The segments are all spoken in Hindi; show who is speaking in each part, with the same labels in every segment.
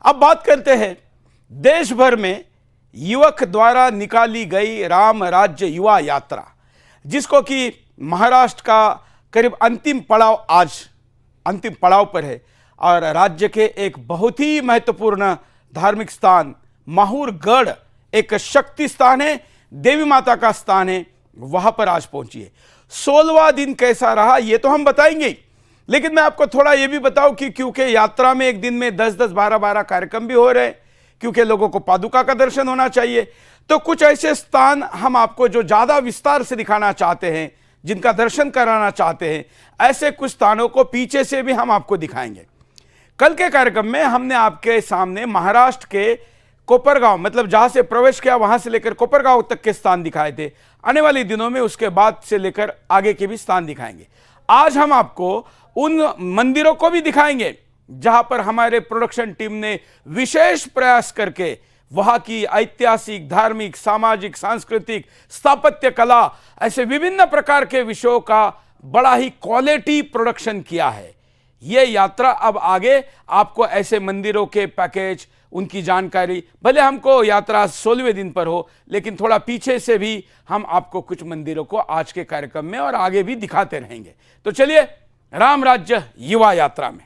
Speaker 1: अब बात करते हैं देश भर में युवक द्वारा निकाली गई राम राज्य युवा यात्रा, जिसको कि महाराष्ट्र का करीब अंतिम पड़ाव पर है और राज्य के एक बहुत ही महत्वपूर्ण धार्मिक स्थान माहूरगढ़, एक शक्ति स्थान है, देवी माता का स्थान है, वहां पर आज पहुंची है। 16वां दिन कैसा रहा ये तो हम बताएंगे, लेकिन मैं आपको थोड़ा ये भी बताऊं कि क्योंकि यात्रा में एक दिन में 10-10, 12-12 कार्यक्रम भी हो रहे हैं, क्योंकि लोगों को पादुका का दर्शन होना चाहिए, तो कुछ ऐसे स्थान हम आपको जो ज्यादा विस्तार से दिखाना चाहते हैं, जिनका दर्शन कराना चाहते हैं, ऐसे कुछ स्थानों को पीछे से भी हम आपको दिखाएंगे। कल के कार्यक्रम में हमने आपके सामने महाराष्ट्र के कोपरगांव, मतलब जहां से प्रवेश किया वहां से लेकर कोपरगांव तक के स्थान दिखाए थे। आने वाले दिनों में उसके बाद से लेकर आगे के भी स्थान दिखाएंगे। आज हम आपको उन मंदिरों को भी दिखाएंगे जहां पर हमारे प्रोडक्शन टीम ने विशेष प्रयास करके वहां की ऐतिहासिक, धार्मिक, सामाजिक, सांस्कृतिक, स्थापत्य कला, ऐसे विभिन्न प्रकार के विषयों का बड़ा ही क्वालिटी प्रोडक्शन किया है। यह यात्रा अब आगे आपको ऐसे मंदिरों के पैकेज, उनकी जानकारी, भले हमको यात्रा 16वें दिन पर हो, लेकिन थोड़ा पीछे से भी हम आपको कुछ मंदिरों को आज के कार्यक्रम में और आगे भी दिखाते रहेंगे। तो चलिए राम राज्य युवा यात्रा में।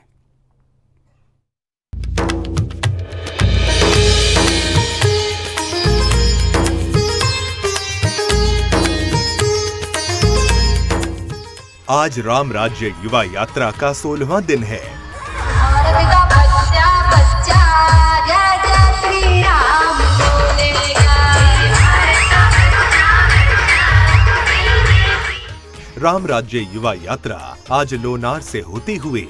Speaker 2: आज राम राज्य युवा यात्रा का 16वां दिन है। राम राज्य युवा यात्रा आज लोनार से होती हुई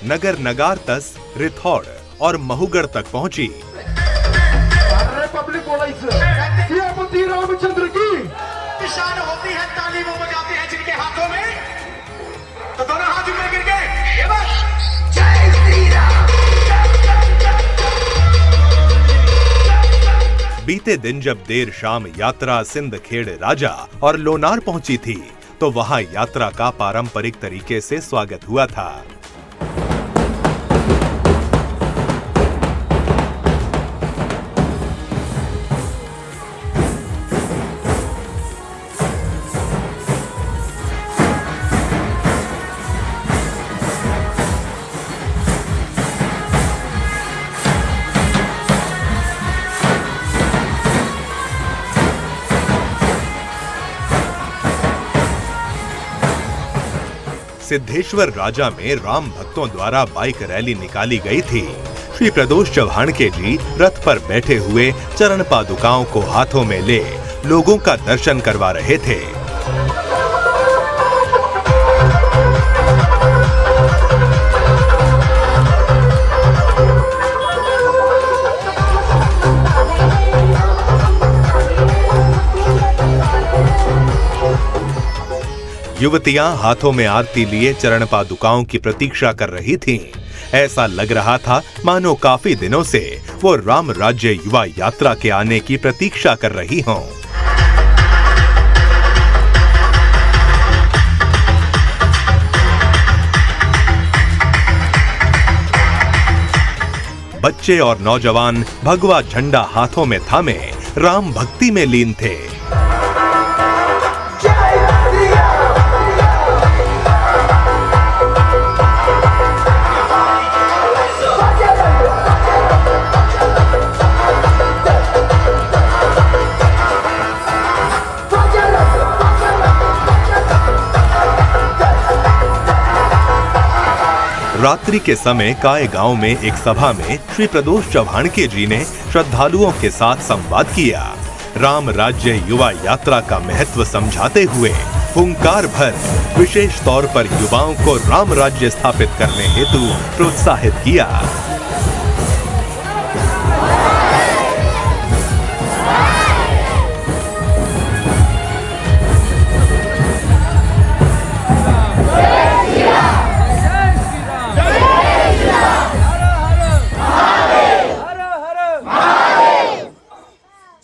Speaker 2: नगर नगार तस, रिथौड़ और महूगढ़ तक पहुंची।
Speaker 3: पब्लिक रामचंद्र की निशान होती है, ताली वो बजाते हैं जिनके हाथों में, तो दोनों हाथ ऊपर करके ये बस जय श्री राम।
Speaker 2: बीते दिन जब देर शाम यात्रा सिंदखेड़ राजा और लोनार पहुंची थी, तो वहां यात्रा का पारंपरिक तरीके से स्वागत हुआ था। सिद्धेश्वर राजा में राम भक्तों द्वारा बाइक रैली निकाली गई थी। श्री प्रदोष चौहानके जी रथ पर बैठे हुए चरण पादुकाओं को हाथों में ले लोगों का दर्शन करवा रहे थे। युवतियां हाथों में आरती लिए चरण पादुकाओं की प्रतीक्षा कर रही थीं। ऐसा लग रहा था मानो काफी दिनों से वो राम राज्य युवा यात्रा के आने की प्रतीक्षा कर रही हों। बच्चे और नौजवान भगवा झंडा हाथों में थामे राम भक्ति में लीन थे। रात्रि के समय काय गांव में एक सभा में श्री प्रदोष चौहानके जी ने श्रद्धालुओं के साथ संवाद किया। राम राज्य युवा यात्रा का महत्व समझाते हुए हुंकार भर विशेष तौर पर युवाओं को राम राज्य स्थापित करने हेतु प्रोत्साहित किया।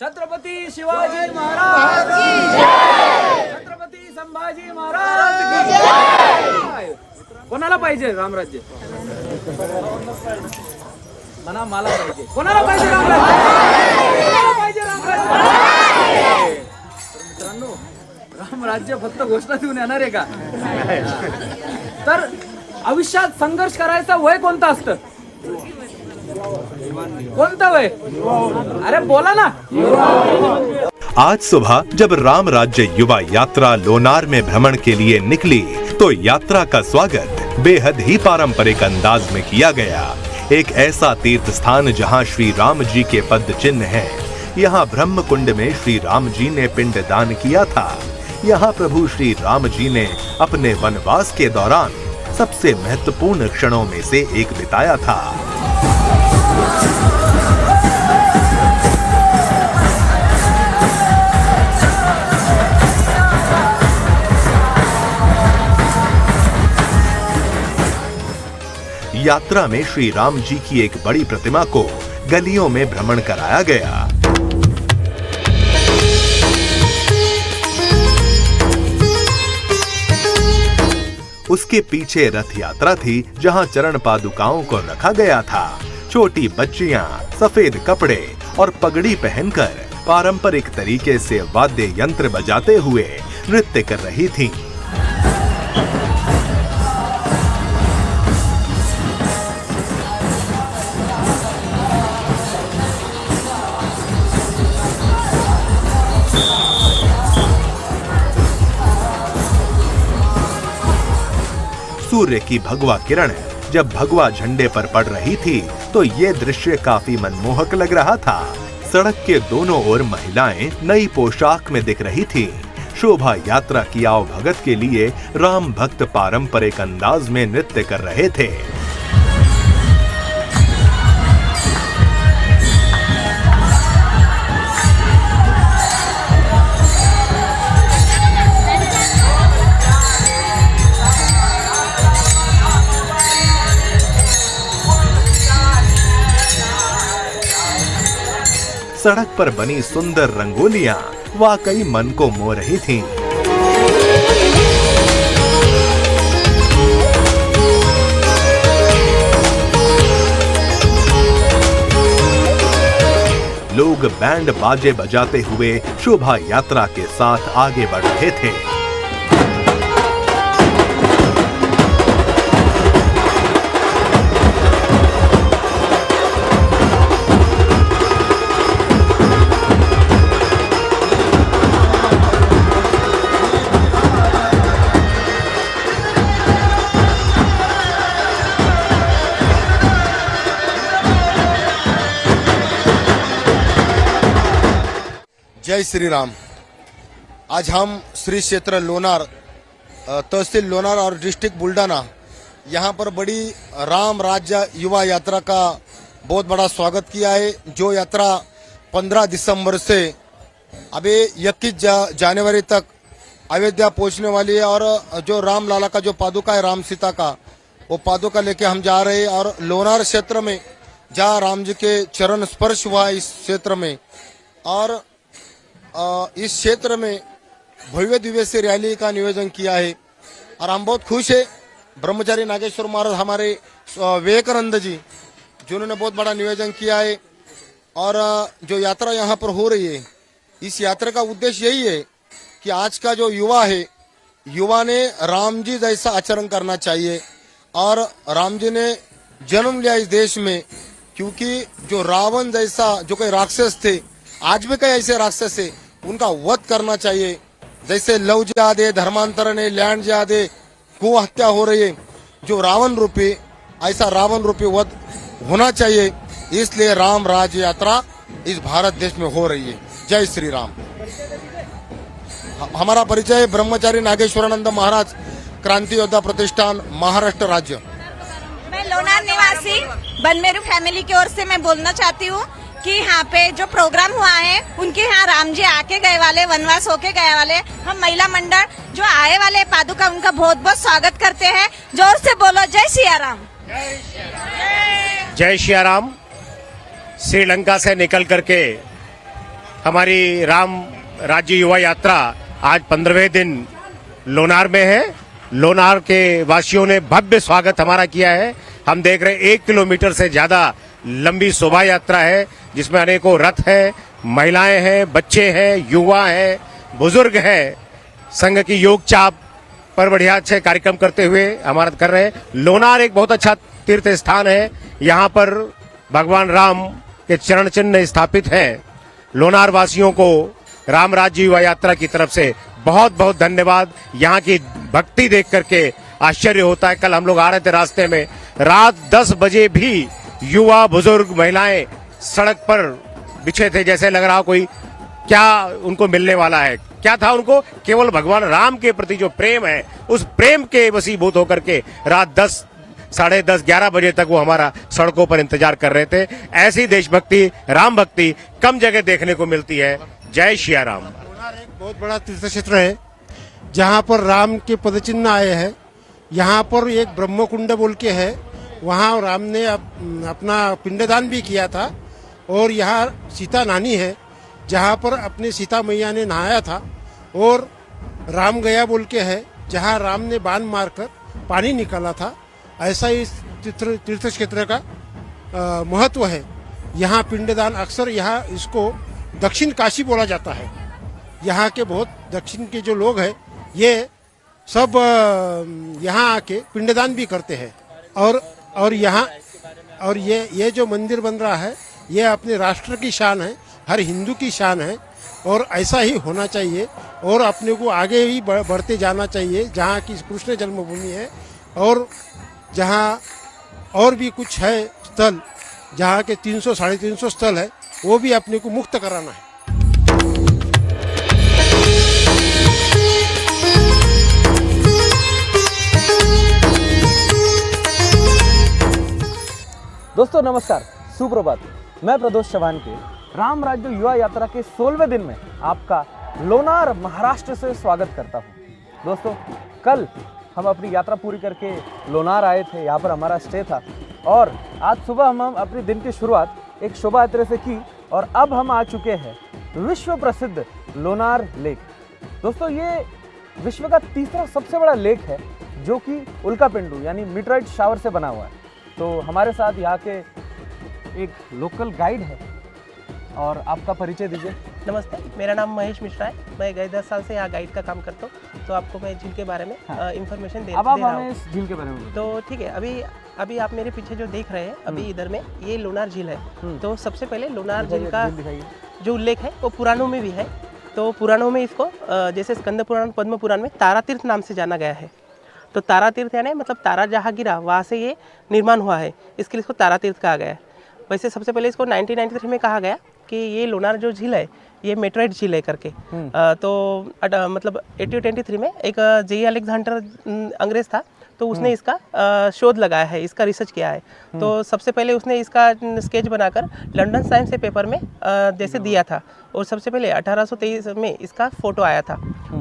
Speaker 4: छत्रपति शिवाजी महाराज की जय, छत्रपति संभाजी महाराज की जय। कोणाला पाहिजे रामराज्य? म्हणा मला पाहिजे. कोणाला पाहिजे रामराज्य? कोणाला पाहिजे रामराज्य? तर मित्रांनो, रामराज्य फक्त घोषणा देऊन येणार आहे का? तर आयुष्यात संघर्ष करायचा वय कोणतं असतं? कोणतं वय? अरे बोला ना.
Speaker 2: आज सुबह जब राम राज्य युवा यात्रा लोनार में भ्रमण के लिए निकली तो यात्रा का स्वागत बेहद ही पारंपरिक अंदाज में किया गया। एक ऐसा तीर्थ स्थान जहां श्री राम जी के पद चिन्ह हैं। यहाँ ब्रह्म कुंड में श्री राम जी ने पिंड दान किया था। यहाँ प्रभु श्री राम जी ने अपने वनवास के दौरान सबसे महत्वपूर्ण क्षणों में से एक बिताया था। यात्रा में श्री राम जी की एक बड़ी प्रतिमा को गलियों में भ्रमण कराया गया। उसके पीछे रथ यात्रा थी जहां चरण पादुकाओं को रखा गया था। छोटी बच्चियां सफेद कपड़े और पगड़ी पहनकर पारंपरिक तरीके से वाद्य यंत्र बजाते हुए नृत्य कर रही थीं। सूर्य की भगवा किरण जब भगवा झंडे पर पड़ रही थी तो ये दृश्य काफी मनमोहक लग रहा था। सड़क के दोनों ओर महिलाएं नई पोशाक में दिख रही थीं। शोभा यात्रा की आवभगत के लिए राम भक्त पारंपरिक अंदाज में नृत्य कर रहे थे। सड़क पर बनी सुंदर रंगोलियां वाकई मन को मोह रही थीं। लोग बैंड बाजे बजाते हुए शोभा यात्रा के साथ आगे बढ़ रहे थे।
Speaker 5: जय श्री राम। आज हम श्री क्षेत्र लोनार, तहसील लोनार और डिस्ट्रिक्ट बुल्डाना, यहाँ पर बड़ी राम राज्य युवा यात्रा का बहुत बड़ा स्वागत किया है। जो यात्रा 15 दिसंबर से अभी 21 जनवरी तक अयोध्या पहुँचने वाली है और जो राम लाला का जो पादुका है राम सीता का, वो पादुका लेके हम जा रहे हैं। और लोनार क्षेत्र में जहाँ राम जी के चरण स्पर्श हुआ है इस क्षेत्र में, और इस क्षेत्र में भव्य दिव्य से रैली का नियोजन किया है। और हम बहुत खुश है। ब्रह्मचारी नागेश्वर महाराज हमारे विवेकानंद जी जिन्होंने बहुत बड़ा नियोजन किया है। और जो यात्रा यहाँ पर हो रही है, इस यात्रा का उद्देश्य यही है कि आज का जो युवा है, युवा ने राम जी जैसा आचरण करना चाहिए। और राम जी ने जन्म लिया इस देश में, क्योंकि जो रावण जैसा जो कोई राक्षस थे, आज भी कई ऐसे राक्षस है, उनका वध करना चाहिए। जैसे लव जिहाद है, धर्मांतरण है, लैंड जिहाद है, गो हत्या हो रही है, जो रावण रूपी, ऐसा रावण रूपी वध होना चाहिए। इसलिए राम राज्य यात्रा इस भारत देश में हो रही है। जय श्री राम। हमारा परिचय ब्रह्मचारी नागेश्वरानंद महाराज, क्रांति योद्धा प्रतिष्ठान, महाराष्ट्र राज्य।
Speaker 6: मैं लोनार निवासी बनमेरू फैमिली की ओर से मैं बोलना चाहती हूँ कि यहाँ पे जो प्रोग्राम हुआ है, उनके यहाँ राम जी आके गए वाले, वनवास होके गए वाले, हम महिला मंडल जो आए वाले पादुका, उनका बहुत बहुत स्वागत करते हैं। जोर से बोलो जय सिया राम।
Speaker 7: जय सिया राम। श्रीलंका से निकल करके हमारी राम राज्य युवा यात्रा आज 15वें दिन लोनार में है। लोनार के वासियों ने भव्य स्वागत हमारा किया है। हम देख रहे 1 किलोमीटर से ज्यादा लंबी शोभा यात्रा है जिसमें अनेकों रथ है, महिलाएं हैं, बच्चे हैं, युवा हैं, बुजुर्ग हैं। संघ की योग चाप पर बढ़िया अच्छे कार्यक्रम करते हुए हमारा कर रहे हैं। लोनार एक बहुत अच्छा तीर्थ स्थान है। यहाँ पर भगवान राम के चरण चिन्ह स्थापित हैं। लोनार वासियों को राम राज्य युवा यात्रा की तरफ से बहुत बहुत धन्यवाद। यहाँ की भक्ति देख करके आश्चर्य होता है। कल हम लोग आ रहे थे, रास्ते में रात 10 बजे भी युवा, बुजुर्ग, महिलाएं सड़क पर बिछे थे, जैसे लग रहा कोई क्या उनको मिलने वाला है। क्या था उनको? केवल भगवान राम के प्रति जो प्रेम है, उस प्रेम के वशीभूत होकर के रात 10, साढ़े 10, 11 बजे तक वो हमारा सड़कों पर इंतजार कर रहे थे। ऐसी देशभक्ति, राम भक्ति कम जगह देखने को मिलती है। जय श्री राम।
Speaker 8: लोनार एक बहुत बड़ा तीर्थ क्षेत्र है जहाँ पर राम के पदचिन्ह आए हैं। यहाँ पर एक ब्रह्मकुंड बोल के है, वहाँ राम ने अपना पिंडदान भी किया था। और यहाँ सीता नानी है जहाँ पर अपने सीता मैया ने नहाया था। और राम गया बोल के है जहाँ राम ने बाण मारकर पानी निकाला था। ऐसा इस तीर्थ क्षेत्र का महत्व है। यहाँ पिंडदान अक्सर यहाँ इसको दक्षिण काशी बोला जाता है। यहाँ के बहुत दक्षिण के जो लोग हैं ये सब यहाँ आके पिंडदान भी करते हैं। और यहाँ और ये जो मंदिर बन रहा है ये अपने राष्ट्र की शान है, हर हिंदू की शान है। और ऐसा ही होना चाहिए और अपने को आगे ही बढ़ते जाना चाहिए। जहाँ की कृष्ण जन्मभूमि है और जहाँ और भी कुछ है स्थल, जहाँ के 300 साढ़े 300 स्थल है, वो भी अपने को मुक्त कराना है।
Speaker 4: दोस्तों नमस्कार, सुप्रभात। मैं प्रदोष चौहान के राम राज्य युवा यात्रा के 16वें दिन में आपका लोनार महाराष्ट्र से स्वागत करता हूं। दोस्तों कल हम अपनी यात्रा पूरी करके लोनार आए थे, यहाँ पर हमारा स्टे था। और आज सुबह हम अपने दिन की शुरुआत एक शोभा यात्रा से की और अब हम आ चुके हैं विश्व प्रसिद्ध लोनार लेक। दोस्तों ये विश्व का तीसरा सबसे बड़ा लेक है जो कि उल्कापिंडू यानी मीटराइट शावर से बना हुआ है। तो हमारे साथ यहाँ के एक लोकल गाइड है और आपका परिचय दीजिए।
Speaker 9: नमस्ते, मेरा नाम महेश मिश्रा है। मैं गए 10 साल से यहाँ गाइड का काम करता हूँ। तो आपको मैं झील के बारे में इंफॉर्मेशन दे रहा हूँ।
Speaker 4: इस झील के बारे में
Speaker 9: तो ठीक है, अभी आप मेरे पीछे जो देख रहे हैं अभी इधर में, ये लोनार झील है। तो सबसे पहले लोनार झील का जो उल्लेख है वो पुराणों में भी है। तो पुराणों में इसको जैसे स्कंद पुराण, पद्म पुराण में तारा तीर्थ नाम से जाना गया है। तो तारा तीर्थ यानी मतलब तारा जहाँ गिरा वहाँ से ये निर्माण हुआ है, इसके लिए इसको तारा तीर्थ कहा गया है। वैसे सबसे पहले इसको 1993 में कहा गया कि ये लोनार जो झील है ये मेट्रोइड झील है करके। तो मतलब 1823 में एक जे अलेक्जेंडर अंग्रेज था, तो उसने इसका शोध लगाया है, इसका रिसर्च किया है। तो सबसे पहले उसने इसका स्केच बनाकर लंदन साइंस के पेपर में जैसे दिया था। और सबसे पहले 1823 में इसका फ़ोटो आया था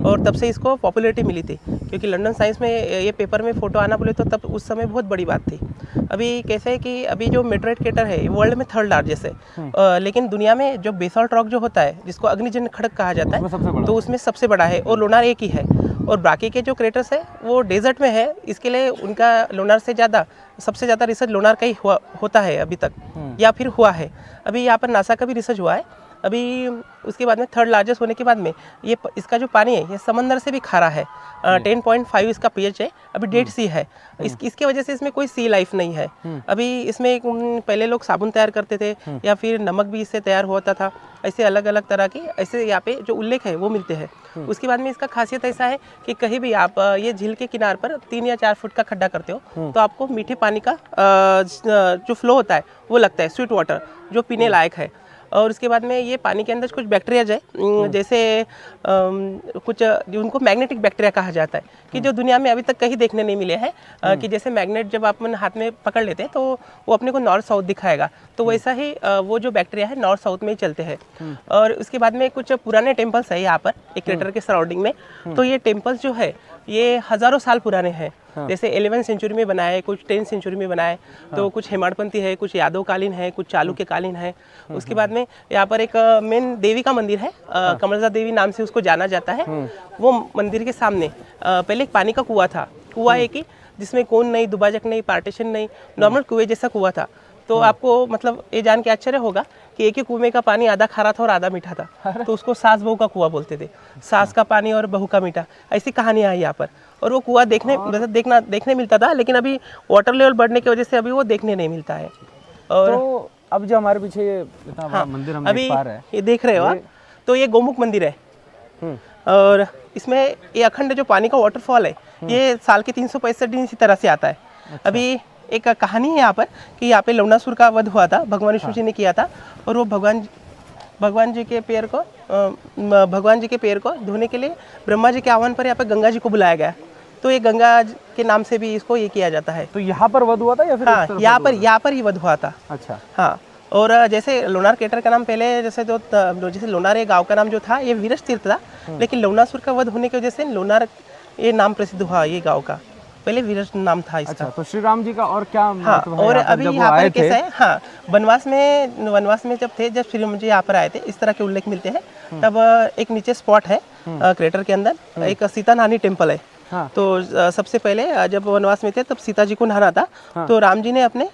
Speaker 9: और तब से इसको पॉपुलैरिटी मिली थी, क्योंकि लंदन साइंस में ये पेपर में फ़ोटो आना बोले तो तब उस समय बहुत बड़ी बात थी। अभी कैसे है कि अभी जो मेट्रोइड क्रेटर है वर्ल्ड में 3rd लार्जेस्ट है, लेकिन दुनिया में जो बेसाल्ट रॉक जो होता है जिसको अग्निजन्य खड़क कहा जाता है, तो उसमें सबसे बड़ा है और लोनार एक ही है। और बाकी के जो क्रेटर्स है वो डेजर्ट में है, इसके लिए उनका लोनार से ज़्यादा सबसे ज़्यादा रिसर्च लोनार का ही होता है अभी तक, या फिर हुआ है। अभी यहाँ पर नासा का भी रिसर्च हुआ है। अभी उसके बाद में 3rd लार्जेस्ट होने के बाद में ये इसका जो पानी है ये समंदर से भी खारा है। 10.5 इसका pH है, अभी डेड सी है। इसके वजह से इसमें कोई सी लाइफ नहीं है। अभी इसमें पहले लोग साबुन तैयार करते थे या फिर नमक भी इससे तैयार होता था। ऐसे अलग अलग तरह के ऐसे यहाँ पे जो उल्लेख है वो मिलते हैं। उसके बाद में इसका खासियत ऐसा है कि कहीं भी आप ये झील के किनार पर 3 या 4 फुट का खड्डा करते हो तो आपको मीठे पानी का जो फ्लो होता है वो लगता है, स्वीट वाटर जो पीने लायक है। और उसके बाद में ये पानी के अंदर कुछ बैक्टीरिया है, जैसे कुछ उनको मैग्नेटिक बैक्टीरिया कहा जाता है, कि जो दुनिया में अभी तक कहीं देखने नहीं मिले हैं। कि जैसे मैग्नेट जब आप हाथ में पकड़ लेते हैं तो वो अपने को नॉर्थ साउथ दिखाएगा, तो वैसा ही वो जो बैक्टीरिया है नॉर्थ साउथ में ही चलते हैं। और उसके बाद में कुछ पुराने टेम्पल्स है यहाँ पर एक क्रेटर के सराउंडिंग में। तो ये टेम्पल्स जो है ये हज़ारों साल पुराने हैं। जैसे 11वीं सेंचुरी में बनाए, कुछ 10th सेंचुरी में बनाए। तो कुछ हेमाडपंथी है, कुछ यादव कालीन है, कुछ चालुक्य कालीन है। उसके बाद में यहाँ पर एक मेन देवी का मंदिर है, कमलजा देवी नाम से उसको जाना जाता है। वो मंदिर के सामने पहले एक पानी का कुआं था। कुआं एक ही जिसमें कौन नहीं, दुबाजक नहीं, पार्टीशन नहीं, नॉर्मल कुएं जैसा कुआं था। तो आपको मतलब ये जान के आश्चर्य होगा कि एक ही कुएं का पानी आधा खारा था और आधा मीठा था, तो उसको सास बहू का कुआं बोलते थे। सास का पानी और बहू का मीठा, ऐसी कहानियाँ है यहाँ पर। और वो कुआं देखने मिलता था, लेकिन अभी वाटर लेवल बढ़ने की वजह से अभी वो देखने नहीं मिलता है। और
Speaker 4: तो अब जो हमारे पीछे ये इतना बड़ा मंदिर हम
Speaker 9: अभी
Speaker 4: देख पा रहे हैं,
Speaker 9: ये देख रहे हो आप, तो ये गोमुख मंदिर है। और इसमें ये अखंड जो पानी का वाटरफॉल है, ये साल के 365 दिन इसी तरह से आता है। अभी एक कहानी है यहाँ पर कि यहाँ पे लवणासुर का वध हुआ था, भगवान विष्णु जी ने किया था। और वो भगवान जी के पैर को धोने के लिए ब्रह्मा जी के आह्वान पर यहाँ पे गंगा जी को बुलाया गया। तो ये गंगा के नाम से भी इसको ये किया जाता है।
Speaker 4: तो यहाँ पर वध हुआ था या फिर
Speaker 9: हाँ, यहाँ पर ही वध हुआ था।
Speaker 4: अच्छा,
Speaker 9: हाँ। और जैसे लोनार केटर का नाम पहले जैसे लोनार ये गांव का नाम जो था ये वीरज तीर्थ था, लेकिन लवणासुर का वध होने की वजह से लोनार ये नाम प्रसिद्ध हुआ ये गांव का। पहले वीरज नाम था इसका।
Speaker 4: अच्छा, तो श्री राम जी का और क्या
Speaker 9: हाँ,
Speaker 4: महत्व है
Speaker 9: और
Speaker 4: यहाँ पर
Speaker 9: अभी
Speaker 4: जब वो
Speaker 9: यहाँ
Speaker 4: आए
Speaker 9: पर कैसा
Speaker 4: थे?
Speaker 9: है, हाँ, वनवास में जब श्री राम जी यहाँ पर आए थे, इस तरह के उल्लेख मिलते हैं। तब एक नीचे स्पॉट है क्रेटर के अंदर, एक सीता नानी टेम्पल है।
Speaker 4: हाँ।
Speaker 9: तो सबसे पहले जब वनवास में थे तब सीता जी को नहाना था।
Speaker 4: हाँ।
Speaker 9: तो राम जी ने अपने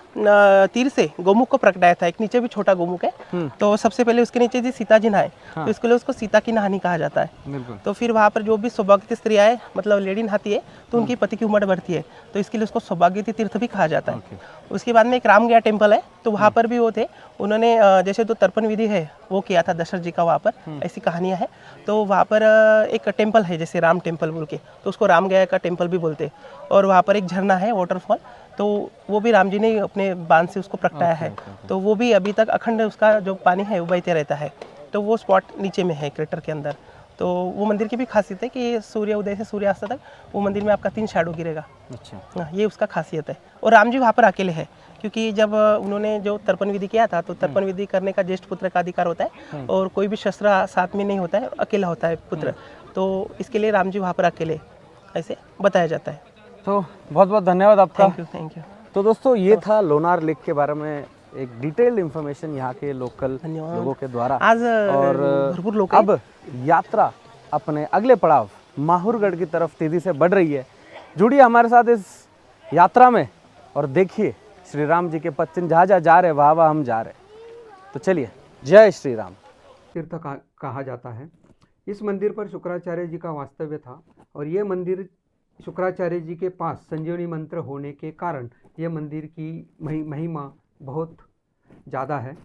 Speaker 9: तीर से गोमुख को प्रगटाया था। एक नीचे भी छोटा गोमुख है, तो सबसे पहले उसके नीचे जी सीता जी नहाए। तो इसके लिए उसको सीता की नहानी कहा जाता है।
Speaker 4: बिल्कुल।
Speaker 9: तो फिर वहाँ पर जो भी सौभाग्यवती स्त्री आए, मतलब लेडी नहाती है, तो उनकी पति की उम्र बढ़ती है, तो इसके लिए उसको सौभाग्यवती तीर्थ भी कहा जाता है। उसके बाद में एक राम गया टेम्पल है, तो वहाँ पर भी वो थे, उन्होंने जैसे तो तर्पण विधि है वो किया था दशरथ जी का वहाँ पर, ऐसी कहानियाँ हैं। तो वहाँ पर एक टेम्पल है जैसे राम टेम्पल बोल के, तो उसको राम गया का टेम्पल भी बोलते हैं। और वहाँ पर एक झरना है, वाटरफॉल, तो वो भी राम जी ने अपने बांध से उसको प्रगटाया है। तो वो भी अभी तक अखंड उसका जो पानी है वो बहते रहता है। तो वो स्पॉट नीचे में है क्रेटर के अंदर। तो वो मंदिर की भी खासियत है कि सूर्य उदय से सूर्यास्त तक वो मंदिर में आपका 3 शैडो गिरेगा।
Speaker 4: अच्छा,
Speaker 9: हाँ, ये उसका खासियत है। और राम जी वहाँ पर अकेले हैं, क्योंकि जब उन्होंने जो तर्पण विधि किया था, तो तर्पण विधि करने का ज्येष्ठ पुत्र का अधिकार होता है, और कोई भी शस्त्र साथ में नहीं होता है, अकेला होता है पुत्र। तो इसके लिए राम जी वहाँ पर अकेले ऐसे बताया जाता है।
Speaker 4: तो बहुत बहुत धन्यवाद आपका।
Speaker 9: Thank you.
Speaker 4: तो दोस्तों, ये था लोनार लेक के बारे में एक डिटेल्ड इन्फॉर्मेशन यहाँ के लोकल लोगों के द्वारा।
Speaker 9: आज
Speaker 4: और
Speaker 9: भरपूर लोग
Speaker 4: अब यात्रा अपने अगले पड़ाव माहुरगढ़ की तरफ तेजी से बढ़ रही है। जुड़िए हमारे साथ इस यात्रा में और देखिए श्री राम जी के पद चिन्ह जहाँ जहाँ जा रहे वहाँ वहाँ हम जा रहे। तो चलिए, जय श्री राम।
Speaker 10: तीर्थ कहा जाता है। इस मंदिर पर शुक्राचार्य जी का वास्तव्य था, और ये मंदिर शुक्राचार्य जी के पास संजीवनी मंत्र होने के कारण ये मंदिर की महिमा बहुत ज़्यादा है।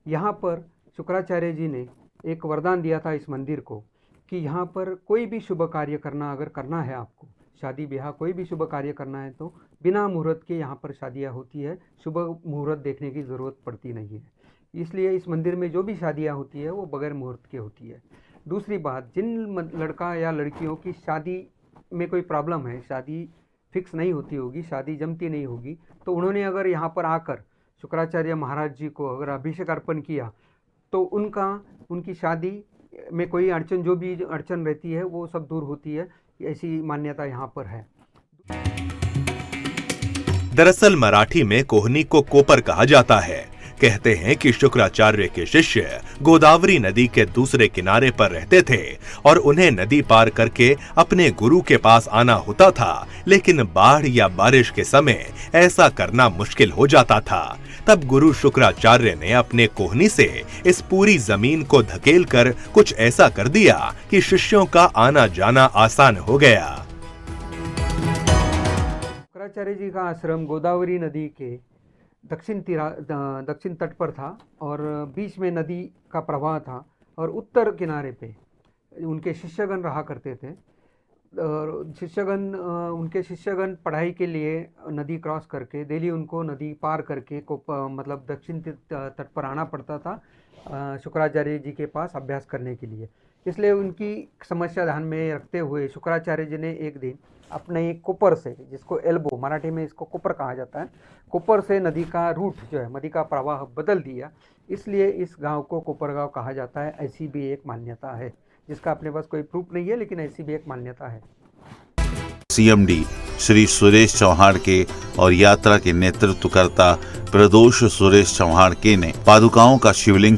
Speaker 10: यहाँ पर शुक्राचार्य जी ने एक वरदान दिया था इस मंदिर को कि यहाँ पर कोई भी शुभ कार्य अगर करना है आपको, शादी ब्याह कोई भी शुभ कार्य करना है, तो बिना मुहूर्त के यहाँ पर शादियाँ होती है। शुभ मुहूर्त देखने की ज़रूरत पड़ती नहीं है। इसलिए इस मंदिर में जो भी शादियाँ होती है वो बगैर मुहूर्त के होती है। दूसरी बात, जिन लड़का या लड़कियों की शादी में कोई प्रॉब्लम है, शादी फिक्स नहीं होती होगी, शादी जमती नहीं होगी, तो उन्होंने अगर यहाँ पर आकर शुक्राचार्य महाराज जी को अगर अभिषेक अर्पण किया, तो उनकी शादी में कोई अड़चन, जो भी अड़चन रहती है वो सब दूर होती है। ऐसी मान्यता यहाँ पर है।
Speaker 2: दरअसल मराठी में कोहनी को कोपर कहा जाता है। कहते हैं कि शुक्राचार्य के शिष्य गोदावरी नदी के दूसरे किनारे पर रहते थे और उन्हें नदी पार करके अपने गुरु के पास आना होता था, लेकिन बाढ़ या बारिश के समय ऐसा करना मुश्किल हो जाता था। तब गुरु शुक्राचार्य ने अपने कोहनी से इस पूरी जमीन को धकेल कर कुछ ऐसा कर दिया कि शिष्यों का आना जाना आसान हो गया।
Speaker 10: शुक्राचार्य जी का आश्रम गोदावरी नदी के दक्षिण तट पर था, और बीच में नदी का प्रवाह था, और उत्तर किनारे पे उनके शिष्यगण रहा करते थे। और उनके शिष्यगण पढ़ाई के लिए नदी क्रॉस करके डेली उनको नदी पार करके मतलब दक्षिण तट पर आना पड़ता था शुक्राचार्य जी के पास अभ्यास करने के लिए। इसलिए उनकी समस्या ध्यान में रखते हुए शुक्राचार्य जी ने एक दिन अपने कोपर से, जिसको एल्बो मराठी में इसको कोपर कहा जाता है, कोपर से नदी का रूट जो है, नदी का प्रवाह बदल दिया। इसलिए इस गांव को कोपर गांव कहा जाता है। ऐसी भी एक मान्यता है, जिसका अपने पास कोई प्रूफ नहीं है, लेकिन ऐसी भी एक मान्यता है।
Speaker 11: सीएमडी श्री सुरेश चौहान के और यात्रा के नेतृत्व करता प्रदोष सुरेश चौहान के ने पादुकाओं का शिवलिंग